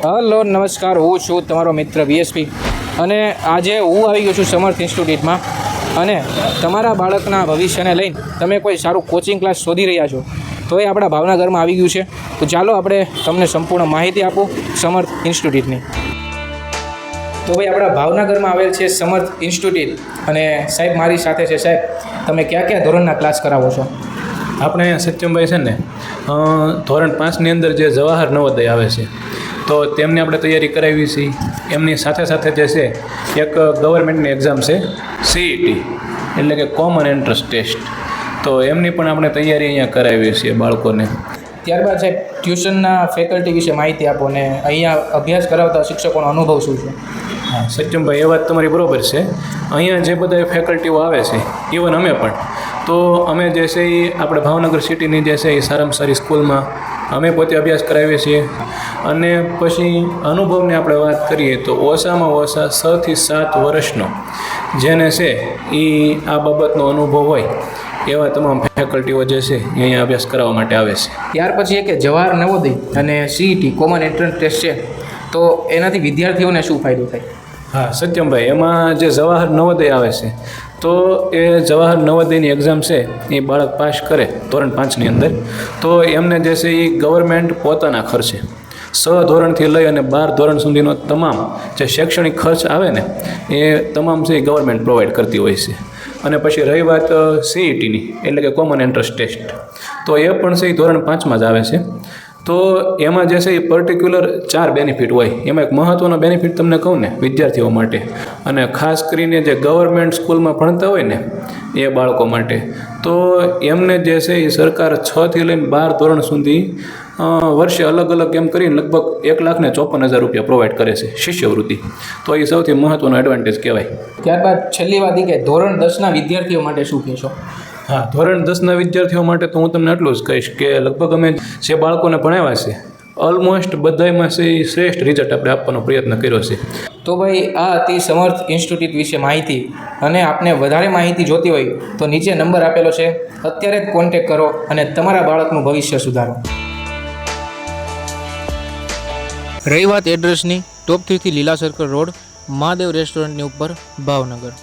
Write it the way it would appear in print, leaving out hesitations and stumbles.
Hello નમસ્કાર, હું છું તમારો મિત્ર વીએસપી અને આજે હું આવી ગયો છું સમર્થ ઇન્સ્ટિટ્યૂટમાં અને તમારા બાળકના ભવિષ્યને લઈને તમે કોઈ સારું કોચિંગ ક્લાસ શોધી રહ્યા છો તો એ આપણા ભાવનગરમાં આવી ગયું છે. તો ચાલો આપણે તમને સંપૂર્ણ માહિતી આપું સમર્થ ઇન્સ્ટિટ્યૂટની. તો ભાઈ આપણા ભાવનગરમાં આવેલ છે સમર્થ ઇન્સ્ટિટ્યૂટ અને સાહેબ મારી સાથે છે. સાહેબ, તમે કયા કયા ધોરણના ક્લાસ કરાવો છો? આપણે સત્યમભાઈ છે ને ધોરણ 5ની અંદર જે જવાહર નવોદય આવે છે તો તેમની આપણે તૈયારી કરાવી છે. એમની સાથે સાથે જે છે એક ગવર્મેન્ટની એક્ઝામ છે CET એટલે કે કોમન એન્ટ્રન્સ ટેસ્ટ, તો એમની પણ આપણે તૈયારી અહીંયા કરાવીએ છીએ બાળકોને. ત્યારબાદ સાહેબ ટ્યુશનના ફેકલ્ટી વિશે માહિતી આપો ને અહીંયા અભ્યાસ કરાવતા શિક્ષકોનો અનુભવ શું છે? હા સત્યમભાઈ, એ વાત તમારી બરાબર છે. અહીંયા જે બધા ફેકલ્ટીઓ આવે છે ઇવન અમે પણ, તો અમે જે છે એ આપણે ભાવનગર સિટીની જે છે એ સારામાં સારી સ્કૂલમાં અમે પોતે અભ્યાસ કરાવીએ છીએ. અને પછી અનુભવની આપણે વાત કરીએ તો ઓછામાં ઓછા 6 થી 7 વર્ષનો જેને છે એ આ બાબતનો અનુભવ હોય એવા તમામ ફેકલ્ટીઓ જે છે એ અહીંયા અભ્યાસ કરાવવા માટે આવે છે. ત્યાર પછી કે જવાહર નવોદય અને CET કોમન એન્ટ્રન્સ ટેસ્ટ છે તો એનાથી વિદ્યાર્થીઓને શું ફાયદો થાય? હા સત્યમભાઈ, એમાં જે જવાહર નવોદય આવે છે તો એ જવાહર નવોદયની એક્ઝામ છે એ બાળક પાસ કરે ધોરણ 5ની અંદર તો એમને જે છે એ ગવર્મેન્ટ પોતાના ખર્ચે 6 ધોરણથી લઈ અને 12 ધોરણ સુધીનો તમામ જે શૈક્ષણિક ખર્ચ આવે ને એ તમામ છે એ ગવર્મેન્ટ પ્રોવાઈડ કરતી હોય છે. અને પછી રહી વાત CETની એટલે કે કોમન એન્ટ્રન્સ ટેસ્ટ, તો એ પણ છે એ ધોરણ 5માં જ આવે છે. તો એમાં જે છે એ પર્ટિક્યુલર 4 બેનિફિટ હોય. એમાં એક મહત્ત્વનો બેનિફિટ તમને કહું ને વિદ્યાર્થીઓ માટે, અને ખાસ કરીને જે ગવર્મેન્ટ સ્કૂલમાં ભણતા હોય ને એ બાળકો માટે, તો એમને જે છે એ સરકાર 6 થી લઈને 12 ધોરણ સુધી વર્ષે અલગ અલગ એમ કરીને લગભગ 1,54,000 રૂપિયા પ્રોવાઈડ કરે છે શિષ્યવૃત્તિ. તો એ સૌથી મહત્ત્વનો એડવાન્ટેજ કહેવાય. ત્યારબાદ છેલ્લી વાત એ કે ધોરણ 10ના વિદ્યાર્થીઓ માટે શું કહેશો? હા, ધોરણ 10ના વિદ્યાર્થીઓ માટે તો હું તમને એટલું જ કહીશ કે લગભગ અમે જે બાળકોને ભણાવ્યા છે ઓલમોસ્ટ બધામાં છે એ શ્રેષ્ઠ રિઝલ્ટ આપણે આપવાનો પ્રયત્ન કર્યો છે. તો ભાઈ આ હતી સમર્થ ઇન્સ્ટિટ્યૂટ વિશે માહિતી, અને આપને વધારે માહિતી જોતી હોય તો નીચે નંબર આપેલો છે, અત્યારે જ કોન્ટેક કરો અને તમારા બાળકનું ભવિષ્ય સુધારો. રહી વાત એડ્રેસની, ટોપ 3 થી લીલા સર્કલ રોડ, મહાદેવ રેસ્ટોરન્ટની ઉપર, ભાવનગર.